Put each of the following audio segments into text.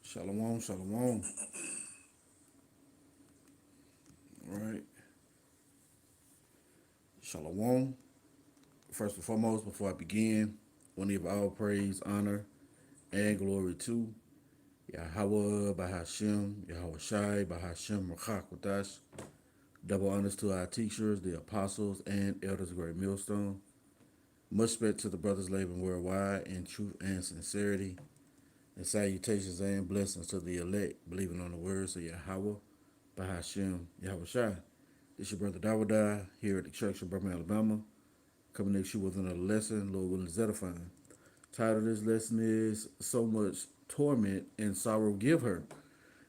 Shalom, shalom. All right. Shalom. First and foremost, before I begin, I want to give all praise, honor, and glory to Yahawah, Bahashim, Yahawashi, Bahashim, Rawchaa Qadash. Double honors to our teachers, the apostles, and elders of Great Millstone. Much respect to the brothers living worldwide in truth and sincerity. And salutations and blessings to the elect, believing on the words of Yahawah, Bahashim, Yahawashi. This your brother Dawadah here at the church of Birmingham, Alabama. Coming next you with another lesson, Lord willing, is edifying. Title of this lesson is So Much Torment and Sorrow Give Her.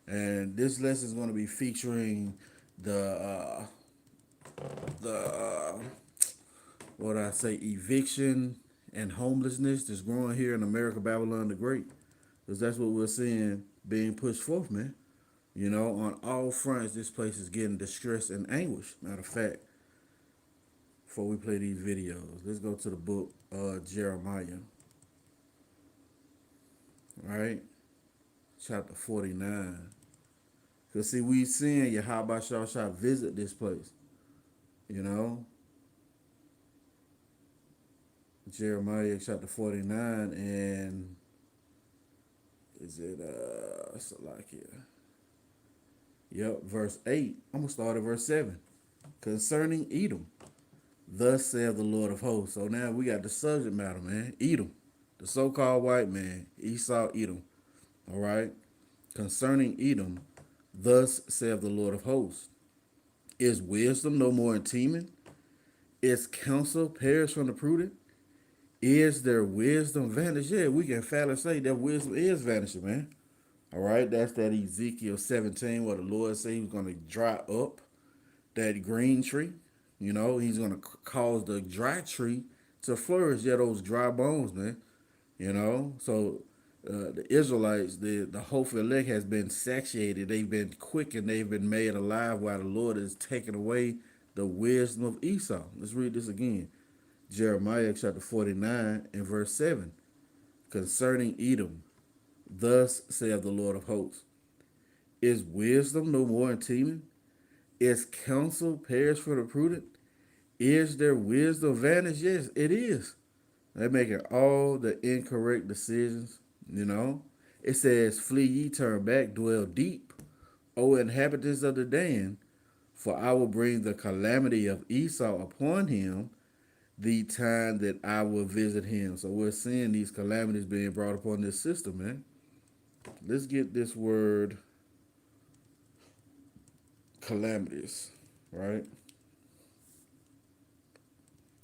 And this lesson is going to be featuring the what I say, eviction and homelessness that's growing here in America, Babylon the Great. Because that's what we're seeing being pushed forth, man. You know, on all fronts, this place is getting distress and anguish. Matter of fact, before we play these videos, let's go to the book Jeremiah. All right, chapter 49. Because, see, we seeing Yahawashi visit this place. You know, Jeremiah chapter 49, and is it Salakia? Yep, verse 8. I'm gonna start at verse 7. Concerning Edom, thus saith the Lord of hosts. So now we got the subject matter, man. Edom, the so-called white man, Esau, Edom. All right. Concerning Edom, thus saith the Lord of hosts. Is wisdom no more in teeming? Is counsel perished from the prudent? Is their wisdom vanished? Yeah, we can fairly say that wisdom is vanishing, man. All right, that's that Ezekiel 17 where the Lord said he's going to dry up that green tree. You know, he's going to cause the dry tree to flourish. Yeah, those dry bones, man. You know, so the Israelites, the hopeful elect has been satiated. They've been quickened. They've been made alive while the Lord is taking away the wisdom of Esau. Let's read this again. Jeremiah chapter 49 and verse 7. Concerning Edom, thus saith the Lord of hosts. Is wisdom no more in teeming? Is counsel perished for the prudent? Is their wisdom vanished? Yes, it is. They're making all the incorrect decisions, you know. It says, flee ye, turn back, dwell deep, O inhabitants of the Dan, for I will bring the calamity of Esau upon him the time that I will visit him. So we're seeing these calamities being brought upon this system, man. Let's get this word calamities, right?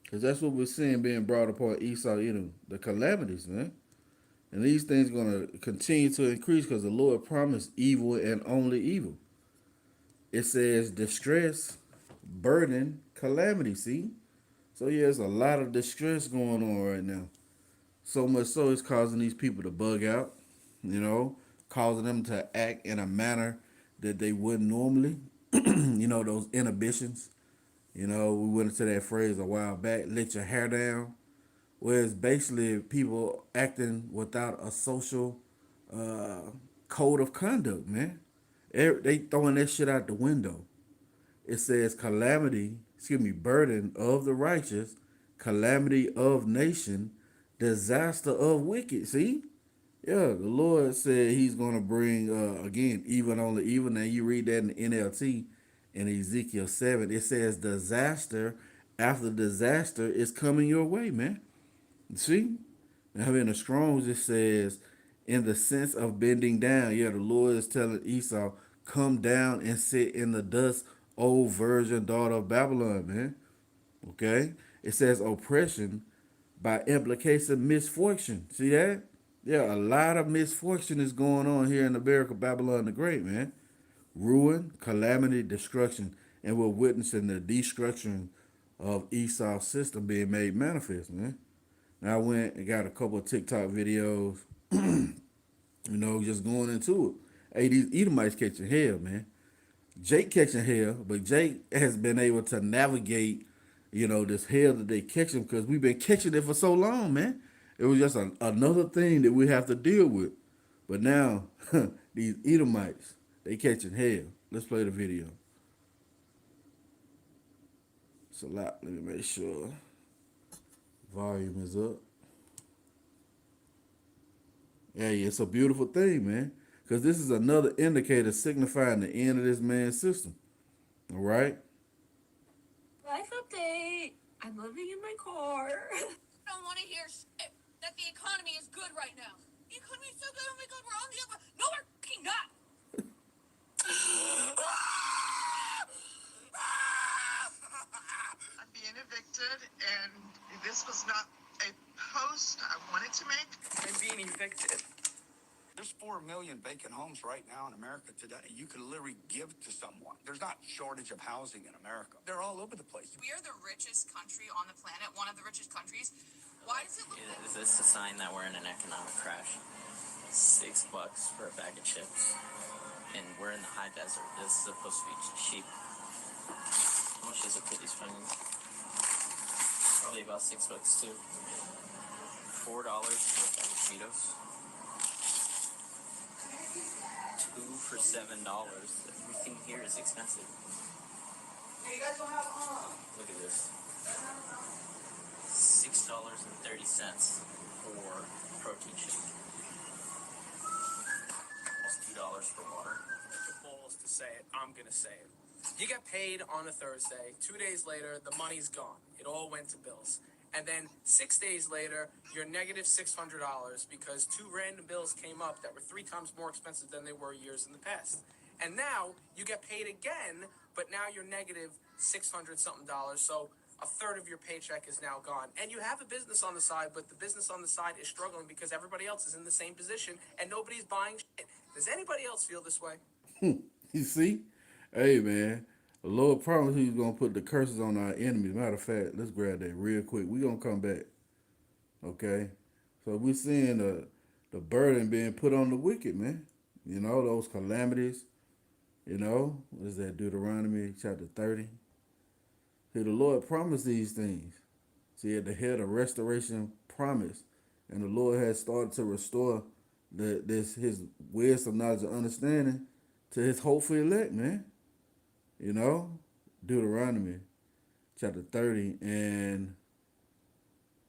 Because that's what we're seeing being brought upon Esau, Edom, the calamities, man. And these things are going to continue to increase because the Lord promised evil and only evil. It says distress, burden, calamity, see? So yeah, there's a lot of distress going on right now. So much so it's causing these people to bug out, you know, causing them to act in a manner that they wouldn't normally. You know, those inhibitions. You know, we went into that phrase a while back, let your hair down. Where it's basically people acting without a social code of conduct, man. They throwing that shit out the window. It says burden of the righteous, calamity of nation, disaster of wicked. See? Yeah, the Lord said he's going to bring, again, even on the evil. Now you read that in the NLT in Ezekiel 7. It says disaster after disaster is coming your way, man. See? Now in the Strongs it says, in the sense of bending down. Yeah, the Lord is telling Esau, come down and sit in the dust, O virgin daughter of Babylon, man. Okay? It says oppression by implication misfortune. See that? Yeah, a lot of misfortune is going on here in America, Babylon the Great, man. Ruin, calamity, destruction. And we're witnessing the destruction of Esau's system being made manifest, man. And I went and got a couple of TikTok videos, you know, just going into it. Hey, these Edomites catching hell, man. Jake catching hell, but Jake has been able to navigate, this hell that they catch him because we've been catching it for so long, man. It was just another thing that we have to deal with. But now, these Edomites, they catching hell. Let's play the video. It's a lot. Let me make sure volume is up. Yeah, it's a beautiful thing, man. Because this is another indicator signifying the end of this man's system. All right? Life update. I'm living in my car. I don't want to hear shit that the economy is good right now. The economy is so good. Oh my God, we're on the up. No, we're fucking not. I'm being evicted, and this was not a post I wanted to make. I'm being evicted. There's 4 million vacant homes right now in America today. You could literally give to someone. There's not shortage of housing in America. They're all over the place. We are the richest country on the planet, one of the richest countries. Why does it look like... Is this a sign that we're in an economic crash? $6 for a bag of chips. And we're in the high desert. This is supposed to be cheap. How much is it for these things? Probably about $6 too. $4 for a bag of Cheetos. 2 for $7. Everything here is expensive. Hey, you guys don't have Look at this. $6.30 for protein shake. Almost $2 for water. The balls to say it, I'm gonna say it. You get paid on a Thursday. 2 days later, the money's gone. It all went to bills. And then 6 days later, you're negative $600 because 2 random bills came up that were 3 times more expensive than they were years in the past. And now you get paid again, but now you're negative $600 something. So a third of your paycheck is now gone. And you have a business on the side, but the business on the side is struggling because everybody else is in the same position and nobody's buying shit. Does anybody else feel this way? You see? Hey, man. The Lord promised He's going to put the curses on our enemies. Matter of fact, let's grab that real quick. We're going to come back. Okay? So we're seeing the burden being put on the wicked, man. Those calamities. What is that? Deuteronomy chapter 30. See, the Lord promised these things. See, at the head of restoration promise. And the Lord has started to restore His wisdom, knowledge, and understanding to His hopeful elect, man. Deuteronomy chapter 30, and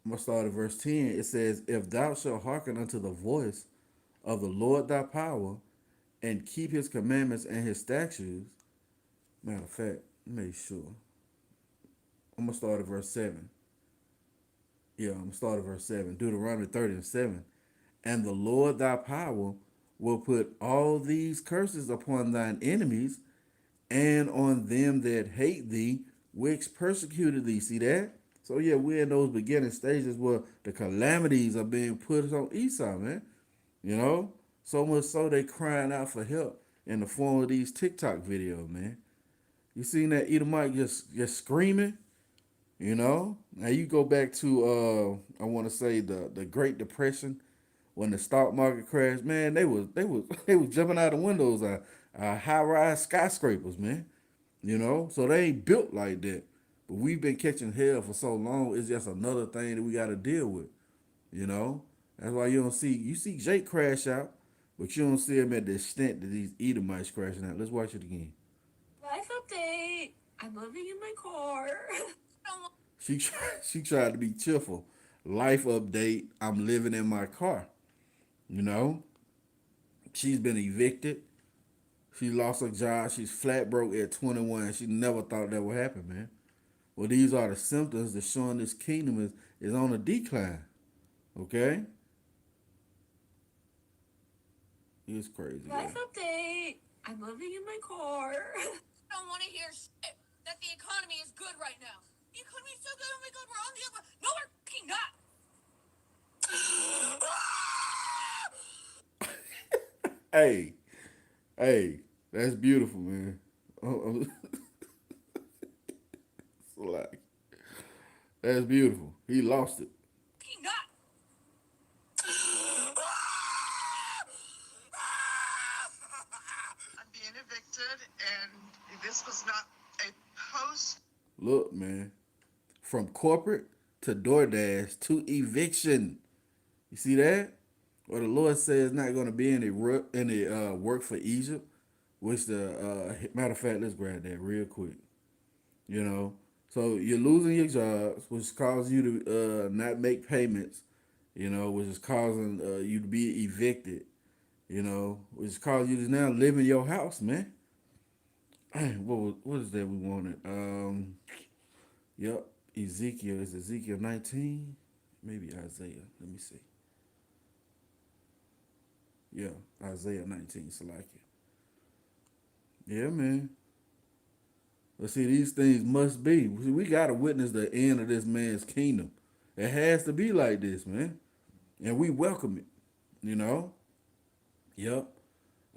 I'm going to start at verse 10. It says, if thou shalt hearken unto the voice of the Lord thy power, and keep His commandments and His statutes. Matter of fact, make sure. I'm going to start at verse 7. Yeah, I'm going to start at verse 7. Deuteronomy 30 and 7. And the Lord thy power will put all these curses upon thine enemies and on them that hate thee, which persecuted thee. See that? So yeah, we're in those beginning stages where the calamities are being put on Esau, man. So much so they crying out for help in the form of these TikTok videos, man. You seen that Edomite just screaming? Now you go back to I want to say the Great Depression when the stock market crashed, man. They was they was jumping out of windows, high rise skyscrapers, man. So they ain't built like that. But we've been catching hell for so long. It's just another thing that we got to deal with. That's why you see Jake crash out, but you don't see him at the extent that these Edomites crashing out. Let's watch it again. Life update. I'm living in my car. She tried to be cheerful. Life update. I'm living in my car. She's been evicted. She lost her job. She's flat broke at 21. She never thought that would happen, man. Well, these are the symptoms that showing this kingdom is on a decline. Okay? It's crazy. Life update. I'm living in my car. I don't want to hear shit that the economy is good right now. The economy is so good. Oh my God, we're on the up. No, we're fucking not. Hey, that's beautiful, man. Like, that's beautiful. He lost it. Fucking not. I'm being evicted, and this was not a post. Look, man, from corporate to DoorDash to eviction. You see that? Or the Lord says not going to be any work for Egypt, which matter of fact, let's grab that real quick. You know, so you're losing your jobs, which causes you to not make payments. You know, which is causing you to be evicted. You know, which is causing you to now live in your house, man. What is that we wanted? Yep, Ezekiel is Ezekiel 19, maybe Isaiah. Let me see. Yeah, Isaiah 19, Salakia. Yeah, man. But see, these things must be. We got to witness the end of this man's kingdom. It has to be like this, man. And we welcome it, you know? Yep.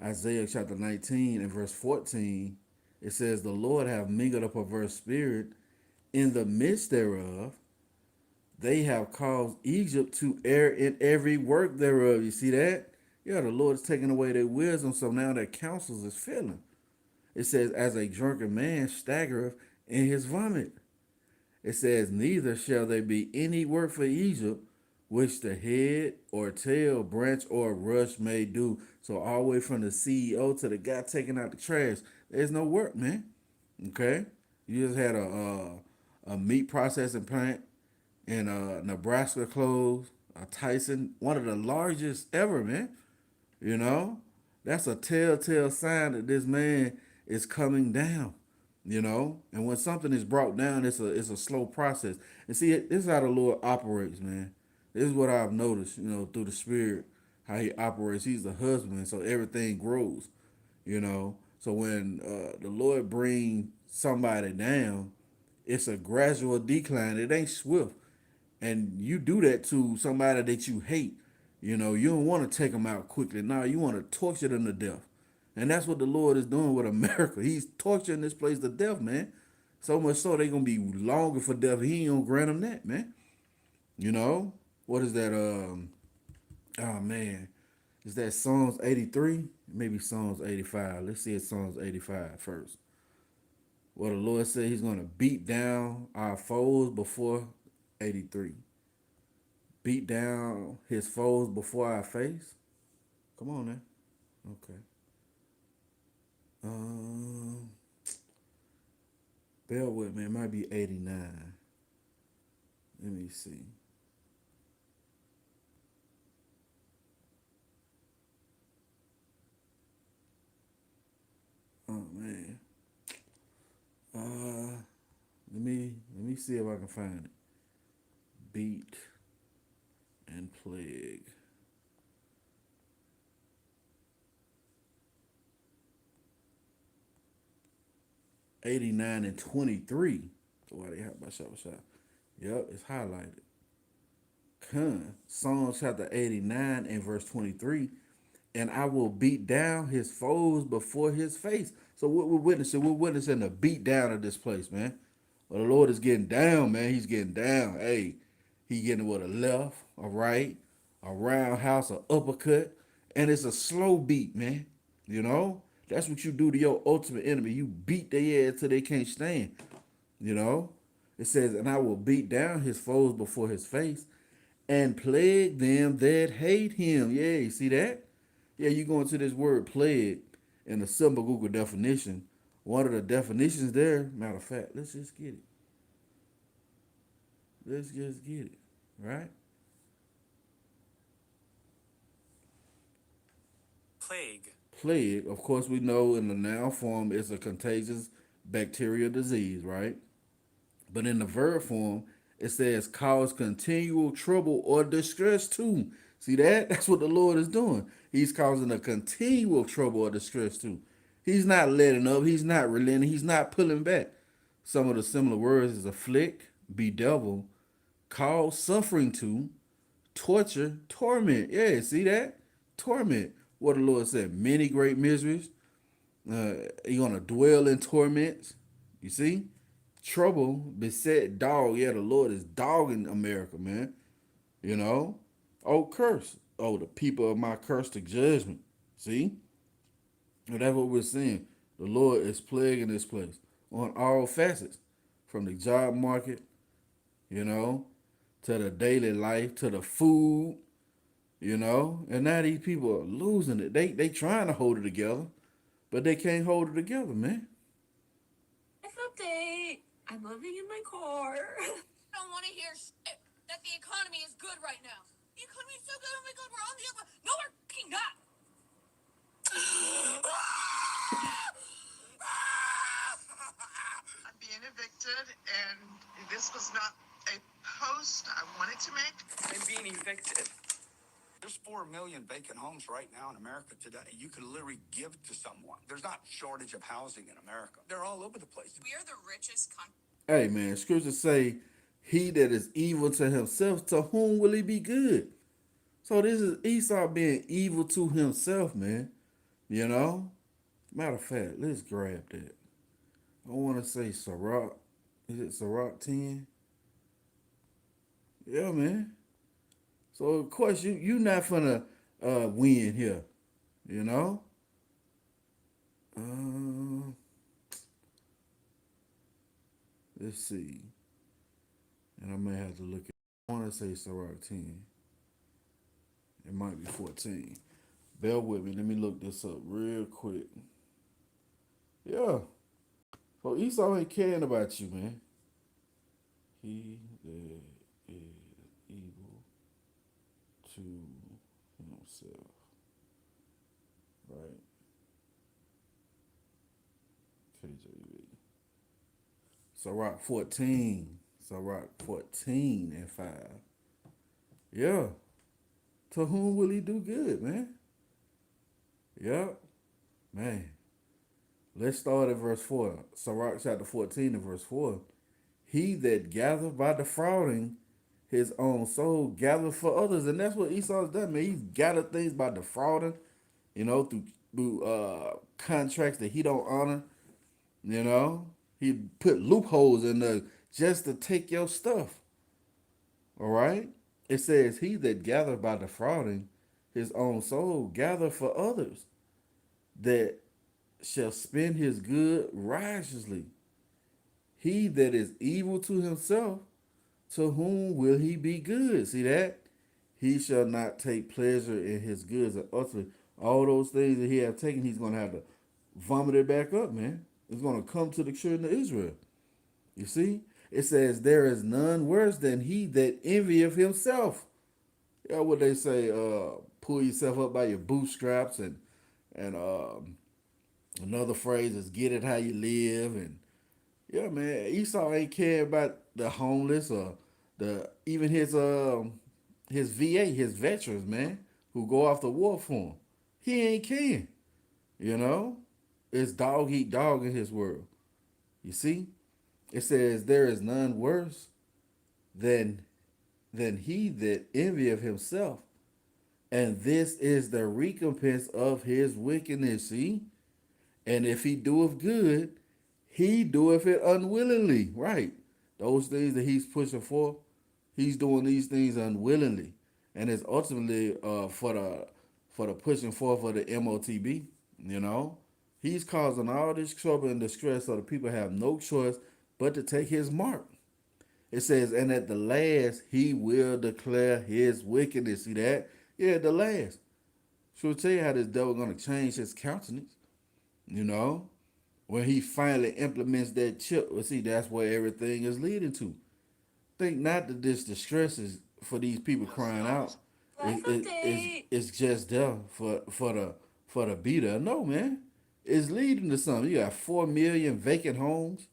Isaiah chapter 19 and verse 14, it says, the Lord have mingled a perverse spirit in the midst thereof. They have caused Egypt to err in every work thereof. You see that? Yeah, the Lord is taking away their wisdom, so now their counsels is failing. It says, as a drunken man staggereth in his vomit. It says, neither shall there be any work for Egypt, which the head or tail, branch or rush may do. So all the way from the CEO to the guy taking out the trash, there's no work, man. Okay? You just had a meat processing plant in Nebraska closed, Tyson, one of the largest ever, man. You know? That's a telltale sign that this man is coming down. You know, and when something is brought down, it's a slow process. And see, this is how the Lord operates, man. This is what I've noticed, you know, through the Spirit, how He operates. He's the husband, so everything grows, you know. So when the Lord brings somebody down, it's a gradual decline. It ain't swift, and you do that to somebody that you hate. You know, you don't want to take them out quickly. No, you want to torture them to death. And that's what the Lord is doing with America. He's torturing this place to death, man. So much so they're going to be longer for death. He ain't going to grant them that, man. You know? What is that? Oh, man. Is that Psalms 83? Maybe Psalms 85. Let's see it Psalms 85 first. Well, the Lord said he's going to beat down our foes before 83. Beat down his foes before our face. Come on now. Okay. Bear with me. It might be 89. Let me see. Oh man. Let me see if I can find it. Beat and plague. 89 and 23. Why they have my shot. Yep, it's highlighted. Psalm chapter 89 and verse 23. And I will beat down his foes before his face. So what we're witnessing, the beat down of this place, man. Well, the Lord is getting down, man. He's getting down. Hey, he getting with a left, a right, a roundhouse, a uppercut. And it's a slow beat, man. You know? That's what you do to your ultimate enemy. You beat their ass till they can't stand. You know? It says, and I will beat down his foes before his face and plague them that hate him. Yeah, you see that? Yeah, you go into this word plague in the simple Google definition. One of the definitions there, matter of fact, let's just get it. Let's just get it, right? Plague. Plague, of course, we know in the noun form is a contagious bacterial disease, right? But in the verb form, it says cause continual trouble or distress too. See that? That's what the Lord is doing. He's causing a continual trouble or distress too. He's not letting up. He's not relenting. He's not pulling back. Some of the similar words is afflict, bedevil, cause suffering to, torture, torment. Yeah, see that? Torment. What the Lord said, many great miseries. You're gonna dwell in torments. You see? Trouble, beset, dog. Yeah, the Lord is dogging America, man. You know? Oh, curse. Oh, the people of my curse to judgment. See? Well, that's what we're seeing. The Lord is plaguing this place on all facets, from the job market, you know, to the daily life, to the food, you know. And now these people are losing it. They trying to hold it together, but they can't hold it together, man. Life update. I'm living in my car. I don't want to hear shit that the economy is good right now. The economy is so good. Oh my god, we're on the up. No, we're fucking not. I'm being evicted, and this was not a post I wanted to make. I'm being evicted. There's 4 million vacant homes right now in America today. You could literally give to someone. There's not shortage of housing in America. They're all over the place. We are the richest country. Hey, man, scriptures say, he that is evil to himself, to whom will he be good? So this is Esau being evil to himself, man. You know? Matter of fact, let's grab that. I want to say Sirach. Is it Sirach 10? Yeah, man. So of course you not finna win here, you know. Uh, let's see, and I may have to look at. I want to say Sirach 10. It might be 14. Bear with me. Let me look this up real quick. Yeah. So Esau ain't caring about you, man. He that is evil to himself. Right? KJV. Sirach 14. Sirach 14 and 5. Yeah. To whom will he do good, man? Yep. Man. Let's start at verse 4. Sirach chapter 14 and verse 4. He that gathereth by defrauding his own soul gathereth for others. And that's what Esau's done, man. He's gathered things by defrauding, you know, through contracts that he don't honor, you know. He put loopholes in there just to take your stuff. All right? It says, he that gathereth by defrauding his own soul gather for others, that shall spend his good righteously. He that is evil to himself, to whom will he be good? See that? He shall not take pleasure in his goods. And ultimately, all those things that he have taken, he's going to have to vomit it back up, man. It's going to come to the children of Israel. You see? It says, there is none worse than he that envieth himself. Yeah, what they say, pull yourself up by your bootstraps, and another phrase is get it how you live. And yeah, man, Esau ain't care about the homeless or the even his VA, his veterans, man, who go off the war for him. He ain't caring. You know? It's dog eat dog in his world. You see? It says there is none worse than he that envieth himself. And this is the recompense of his wickedness. See? And if he doeth good, he doeth it unwillingly. Right. Those things that he's pushing for, he's doing these things unwillingly. And it's ultimately for the pushing forth of the MOTB, you know. He's causing all this trouble and distress so the people have no choice but to take his mark. It says, and at the last he will declare his wickedness. See that? Yeah, at the last. She'll tell you how this devil gonna change his countenance, you know, when he finally implements that chip. Well, see, that's where everything is leading to. Think not that this distress is for these people crying out. It's just there for the be there. No, man. It's leading to something. You got 4 million vacant homes.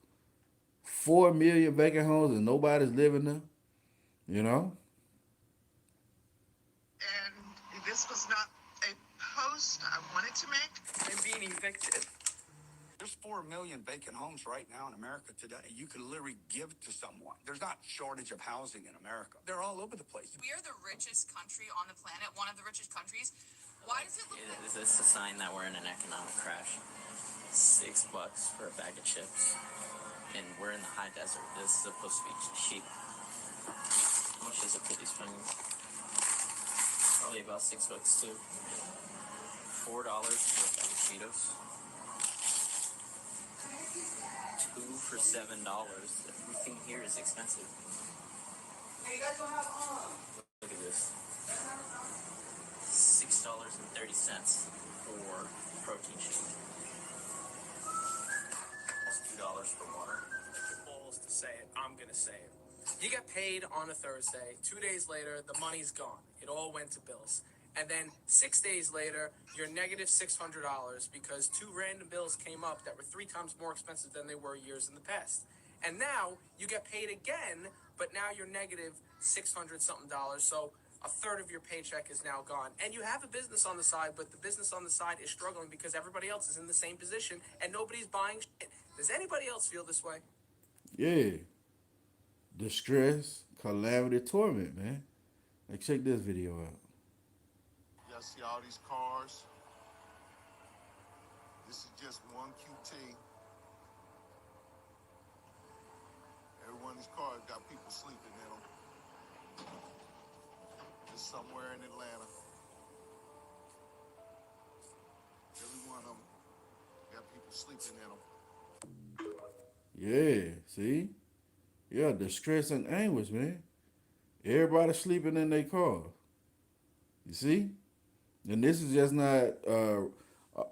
4 million vacant homes and nobody's living there. You know? And this was not a post I wanted to make. I'm being evicted. There's 4 million vacant homes right now in America today. You could literally give to someone. There's not shortage of housing in America. They're all over the place. We are the richest country on the planet, one of the richest countries. Why does it look like... Is this a sign that we're in an economic crash? $6 for a bag of chips. And we're in the high desert. This is supposed to be cheap. How much is a pity spoon? Probably about $6 too. $4 for a bag of Cheetos. for $7. Everything here is expensive. Look at this. $6.30 for protein shake. Almost $2 for water. Balls to say it, I'm gonna say it. You get paid on a Thursday. 2 days later, the money's gone. It all went to bills. And then 6 days later, you're negative $600 because two random bills came up that were 3 times more expensive than they were years in the past. And now you get paid again, but now you're negative 600 something dollars. So a third of your paycheck is now gone. And you have a business on the side, but the business on the side is struggling because everybody else is in the same position and nobody's buying shit. Does anybody else feel this way? Yeah. Distress, calamity, torment, man. Like, check this video out. Y'all see all these cars? This is just one QT. Every one of these cars got people sleeping in them. Just somewhere in Atlanta. Every one of them got people sleeping in them. Yeah, see? Yeah, distress and anguish, man. Everybody sleeping in their car. You see? And this is just not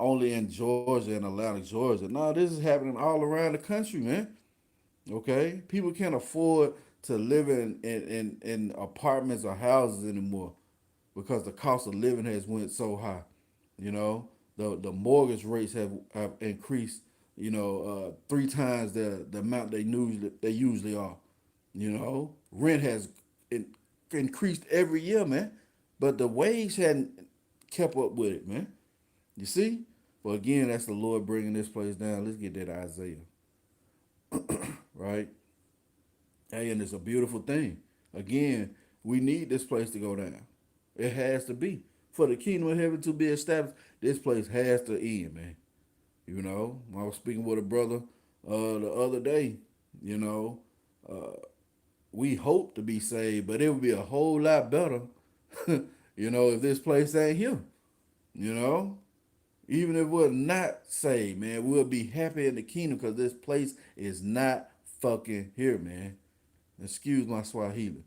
only in Georgia and Atlanta, Georgia. No, this is happening all around the country, man. Okay? People can't afford to live in apartments or houses anymore because the cost of living has went so high. You know, the mortgage rates have increased, 3 times the amount they usually are. You know, rent has increased every year, man, but the wage hadn't kept up with it, man. You see? But again, that's the Lord bringing this place down. Let's get that Isaiah, right? Hey, and it's a beautiful thing. Again, we need this place to go down. It has to be. For the kingdom of heaven to be established, this place has to end, man. You know, I was speaking with a brother the other day. You know, we hope to be saved, but it would be a whole lot better, if this place ain't here. You know, even if we're not saved, man, we'll be happy in the kingdom because this place is not fucking here, man. Excuse my Swahili,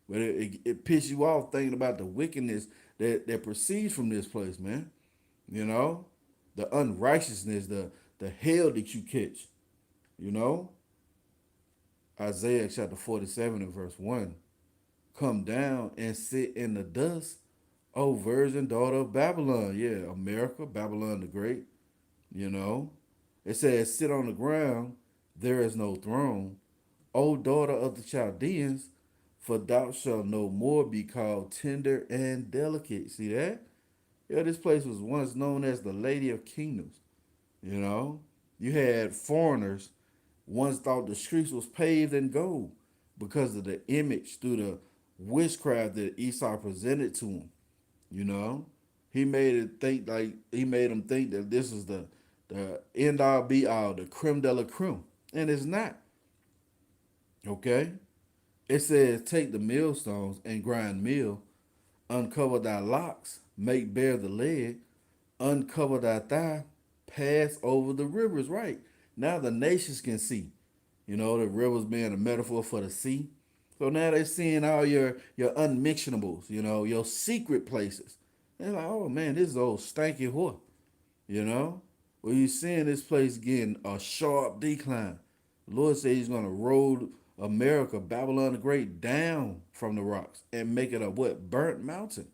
but it pisses you off thinking about the wickedness that proceeds from this place, man. You know, the unrighteousness, the hell that you catch. You know, Isaiah chapter 47 and verse 1. Come down and sit in the dust, O virgin daughter of Babylon. Yeah, America, Babylon the Great. You know, it says, sit on the ground, there is no throne. O daughter of the Chaldeans, for thou shalt no more be called tender and delicate. See that? Yeah, this place was once known as the Lady of Kingdoms. You know, you had foreigners once thought the streets was paved in gold because of the image through the witchcraft that Esau presented to him. You know, he made them think that this is the end all be all, the creme de la creme, and it's not. Okay, it says take the millstones and grind meal, uncover thy locks, make bare the leg, uncover thy thigh, pass over the rivers. Right now, the nations can see. You know, the rivers being a metaphor for the sea. So now they're seeing all your unmixionables, your secret places. They're like, oh man, this is old stanky whore. You know, well, you're seeing this place getting a sharp decline. The Lord said he's going to roll America, Babylon the Great, down from the rocks and make it a what? Burnt mountain.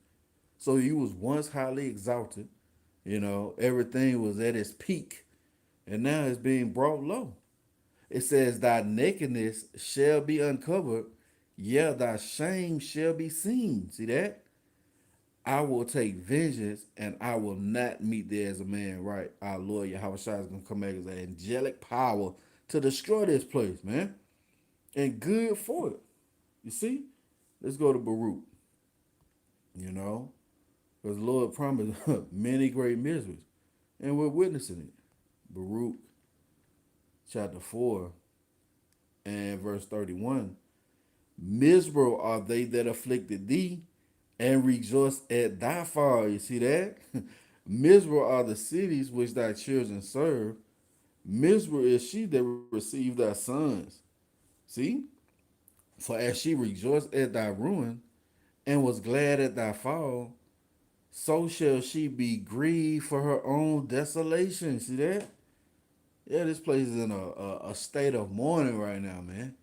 So you was once highly exalted. Everything was at its peak. And now it's being brought low. It says, thy nakedness shall be uncovered. Yeah, thy shame shall be seen. See that? I will take vengeance and I will not meet thee as a man. Right. Our Lord Yahawashi is going to come back as an angelic power to destroy this place, man. And good for it. You see? Let's go to Baruch. Because the Lord promised many great miseries. And we're witnessing it. Baruch chapter 4 and verse 31. Miserable are they that afflicted thee and rejoice at thy fall. You see that? Miserable are the cities which thy children serve. Miserable is she that received thy sons. See? For as she rejoiced at thy ruin, and was glad at thy fall, so shall she be grieved for her own desolation. See that? Yeah, this place is in a state of mourning right now, man.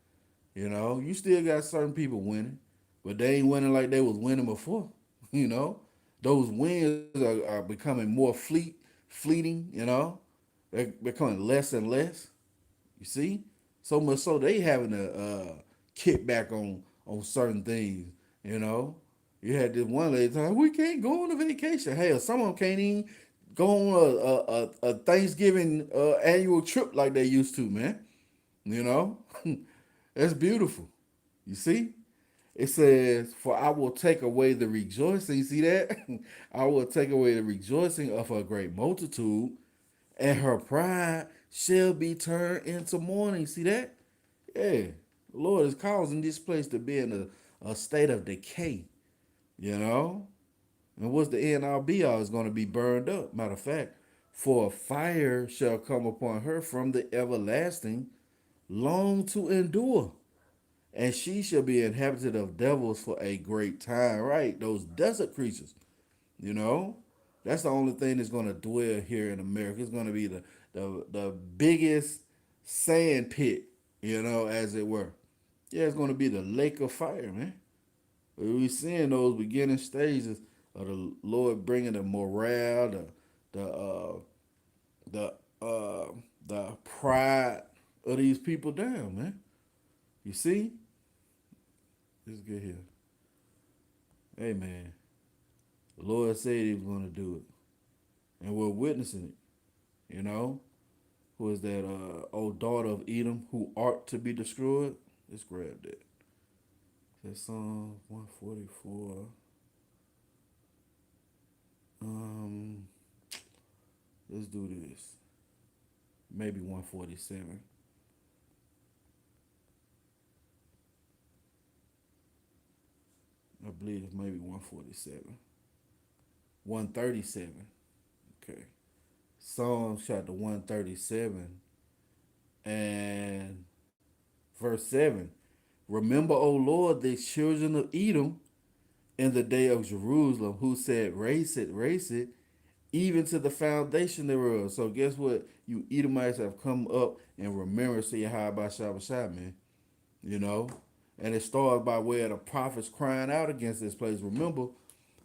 You know, you still got certain people winning, but they ain't winning like they was winning before. You know, those wins are becoming more fleeting. You know, they're becoming less and less. You see, so much so they having to kick back on certain things. You know, you had this one lady talking, we can't go on a vacation. Hell, some of them can't even go on a Thanksgiving annual trip like they used to, man. You know, that's beautiful. You see, it says, "For I will take away the rejoicing." See that? I will take away the rejoicing of her great multitude, and her pride shall be turned into mourning. See that? Yeah. The Lord is causing this place to be in a state of decay, you know? And what's the end all be all is going to be burned up. Matter of fact, for a fire shall come upon her from the everlasting, long to endure. And she shall be inhabited of devils for a great time. Right? Those desert creatures, you know? That's the only thing that's going to dwell here in America. It's going to be the biggest sand pit, you know, as it were. Yeah, it's going to be the lake of fire, man. We're seeing those beginning stages of the Lord bringing the morale, the the the pride of these people down, man. You see? Let's get here. Hey, man. The Lord said He was going to do it, and we're witnessing it. You know, who is that? Old daughter of Edom, who art to be destroyed. Let's grab that. That's Psalm 144. Um, let's do this. Maybe 147. I believe it's maybe 147. 137. Okay. Psalms chapter 137 and verse 7. Remember, O Lord, the children of Edom in the day of Jerusalem, who said, race it, even to the foundation thereof. So guess what? You Edomites have come up in remembrance to Yahawashi, man. You know? And it started by way of the prophets crying out against this place. Remember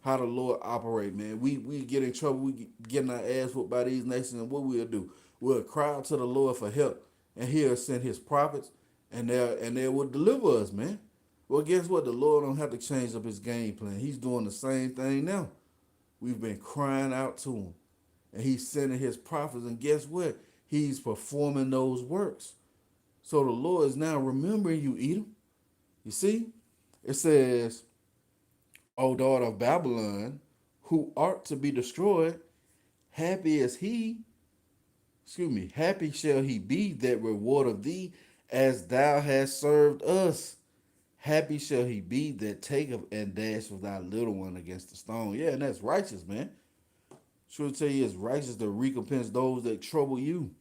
how the Lord operate, man. We get in trouble, we getting our ass whooped by these nations, and what we'll do? We'll cry out to the Lord for help. And He'll send His prophets, and they will deliver us, man. Well, guess what? The Lord don't have to change up His game plan. He's doing the same thing now. We've been crying out to Him, and He's sending His prophets, and guess what? He's performing those works. So the Lord is now remembering you, Edom. You see? It says, O daughter of Babylon, who art to be destroyed, happy is he, happy shall he be that rewardeth thee as thou hast served us. Happy shall he be that taketh and dasheth thy little one against the stone. Yeah, and that's righteous, man. Sure tell you it's righteous to recompense those that trouble you,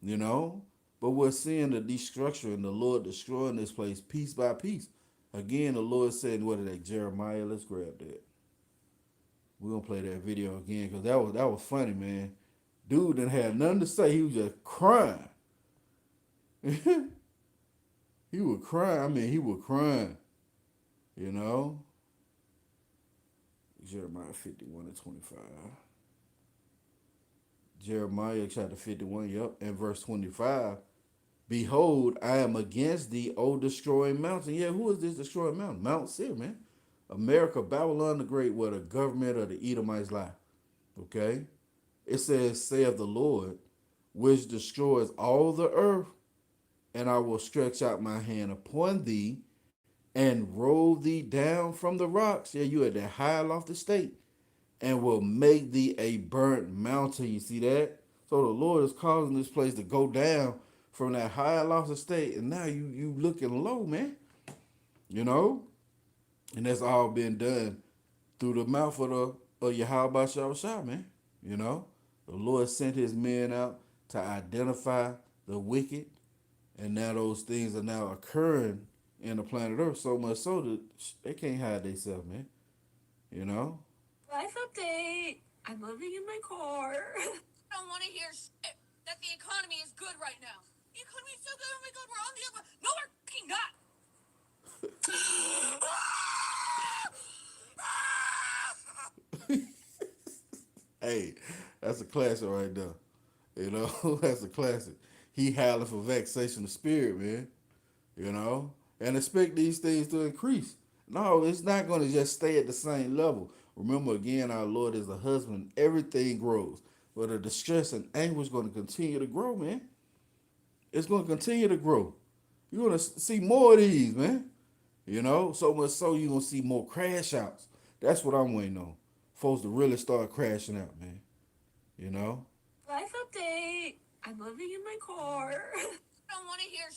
you know? But we're seeing the destruction, the Lord destroying this place piece by piece. Again, the Lord said, what is that, Jeremiah? Let's grab that. We're gonna play that video again because that was funny, man. Dude didn't have nothing to say. He was just crying. He was crying. I mean, he was crying. You know? Jeremiah 51 and 25. Jeremiah chapter 51, yep, and verse 25. Behold, I am against thee, O destroying mountain. Yeah, who is this destroying mountain? Mount Seir, man. America, Babylon the Great, where the government of the Edomites lie. Okay? It says, saith the Lord, which destroys all the earth, and I will stretch out my hand upon thee, and roll thee down from the rocks. Yeah, you at that high lofty state, and will make thee a burnt mountain. You see that? So the Lord is causing this place to go down from that high lofty state, and now you looking low, man. You know? And that's all been done through the mouth of Yahweh Shah, man. You know? The Lord sent His men out to identify the wicked, and now those things are now occurring in the planet Earth so much so that they can't hide themselves, man. You know? Life update. I'm living in my car. I don't want to hear that the economy is good right now. The economy is so good. Oh my God, we're on the up. No, we're fucking not. Hey, that's a classic right there. You know, that's a classic. He howling for vexation of spirit, man. You know, and expect these things to increase. No, it's not going to just stay at the same level. Remember, again, our Lord is a husband. Everything grows, but the distress and anguish is going to continue to grow, man. It's going to continue to grow. You're going to see more of these, man. You know, so much so you're going to see more crash outs. That's what I'm waiting on. Folks to really start crashing out, man. You know? Life update. I'm living in my car. I don't want to hear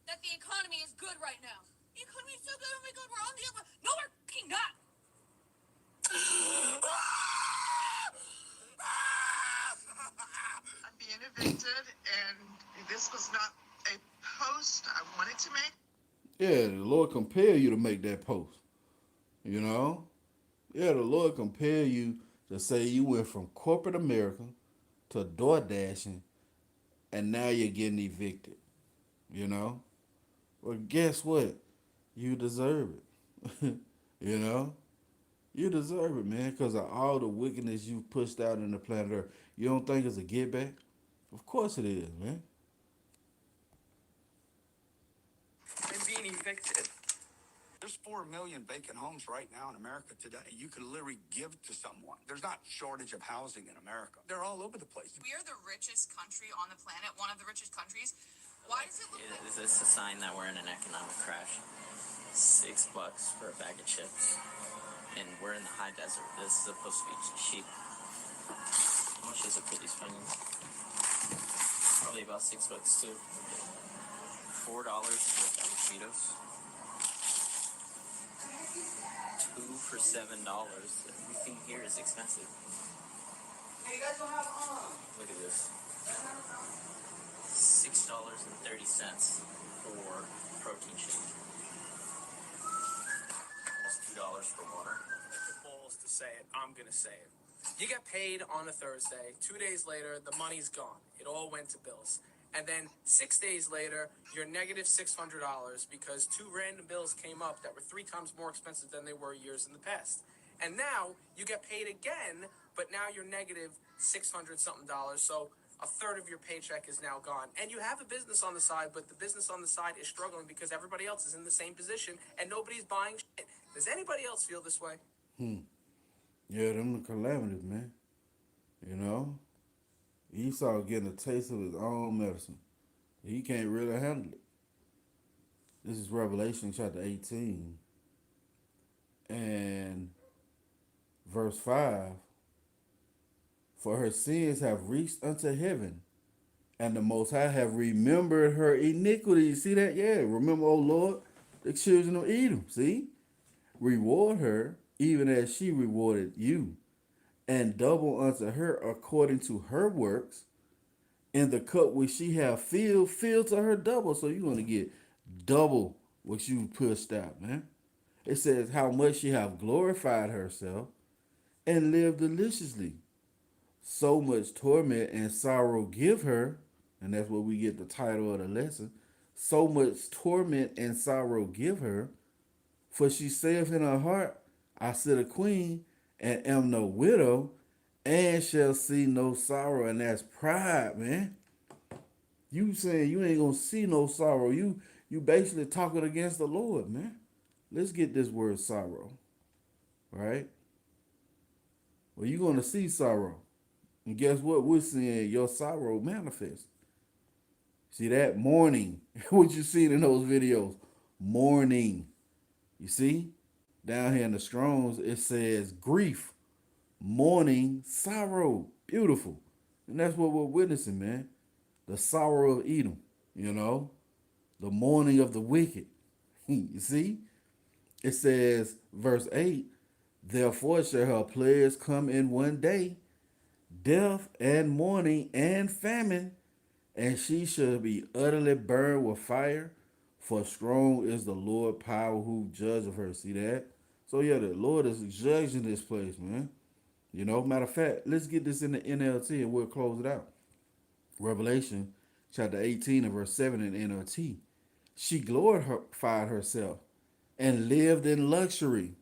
that the economy is good right now. The economy is so good. Oh my God, we're on the up. No, we're fucking not. I'm being evicted, and this was not a post I wanted to make. Yeah, the Lord compel you to make that post. You know? Yeah, the Lord compel you to say you went from corporate America to door dashing and now you're getting evicted. You know? Well, guess what? You deserve it. You know? You deserve it, man, because of all the wickedness you pushed out in the planet Earth. You don't think it's a get back? Of course it is, man. I'm being evicted. There's 4 million vacant homes right now in America today. You could literally give to someone. There's not shortage of housing in America. They're all over the place. We are the richest country on the planet, one of the richest countries. Why does it look like... Is this a sign that we're in an economic crash? $6 for a bag of chips. And we're in the high desert. This is supposed to be cheap. How much is it for these funyuns? Probably about $6 too. $4 for a bag of Cheetos. 2 for $7. Everything here is expensive. Hey, you guys don't have Look at this. $6.30 for protein shake. Almost $2 for water. The balls to say it. I'm gonna say it. You get paid on a Thursday. 2 days later, the money's gone. It all went to bills. And then 6 days later, you're negative $600 because 2 random bills came up that were 3 times more expensive than they were years in the past. And now you get paid again, but now you're negative 600 something dollars. So a third of your paycheck is now gone. And you have a business on the side, but the business on the side is struggling because everybody else is in the same position and nobody's buying shit. Does anybody else feel this way? Yeah, them the calamities, man. You know? Esau getting a taste of his own medicine. He can't really handle it. This is Revelation chapter 18 and verse 5. For her sins have reached unto heaven, and the Most High have remembered her iniquity. See that? Yeah. Remember, O Lord, the children of Edom. See? Reward her even as she rewarded you, and double unto her according to her works. In the cup which she have filled, fill to her double. So you're going to get double what you pushed out, man. It says how much she have glorified herself and lived deliciously. So much torment and sorrow give her, and that's what we get the title of the lesson. So much torment and sorrow give her, for she saith in her heart, I sit a queen and am no widow, and shall see no sorrow. And that's pride, man. You saying you ain't gonna see no sorrow. You basically talking against the Lord, man. Let's get this word sorrow, right? Well, you're gonna see sorrow. And guess what? We're seeing your sorrow manifest. See that? Mourning. What you seen in those videos? Mourning. You see? Down here in the Strongs, it says grief, mourning, sorrow. Beautiful. And that's what we're witnessing, man. The sorrow of Edom, you know? The mourning of the wicked. You see? It says, verse 8, therefore shall her plagues come in one day, death and mourning and famine and she shall be utterly burned with fire, for strong is the Lord power who judgeth her. See that? So yeah, the Lord is judging this place, man. You know, matter of fact, let's get this in the NLT and we'll close it out. Revelation chapter 18 and verse 7 in NLT. She glorified herself and lived in luxury.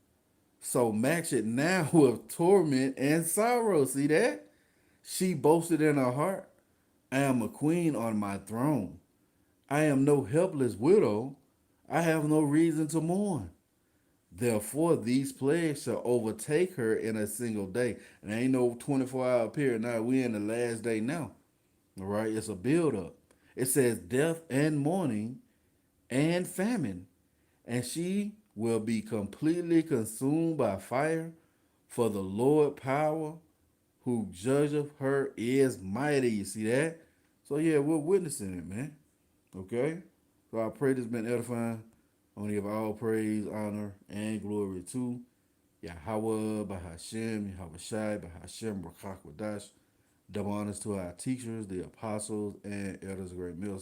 So match it now with torment and sorrow. See that? She boasted in her heart, I am a queen on my throne. I am no helpless widow. I have no reason to mourn. Therefore, these plagues shall overtake her in a single day. And ain't no 24-hour period. Now, we in the last day now. All right, it's a build up. It says death and mourning and famine, and she will be completely consumed by fire, for the Lord power who judgeth her is mighty. You see that? So yeah, we're witnessing it, man. Okay? So I pray this has been edifying. I want to give all praise, honor, and glory to Yahawah, Bahashem, Yahawashi, Bahashem, Rawchaa Qadash. Double honors to our teachers, the apostles, and elders of Great Mills.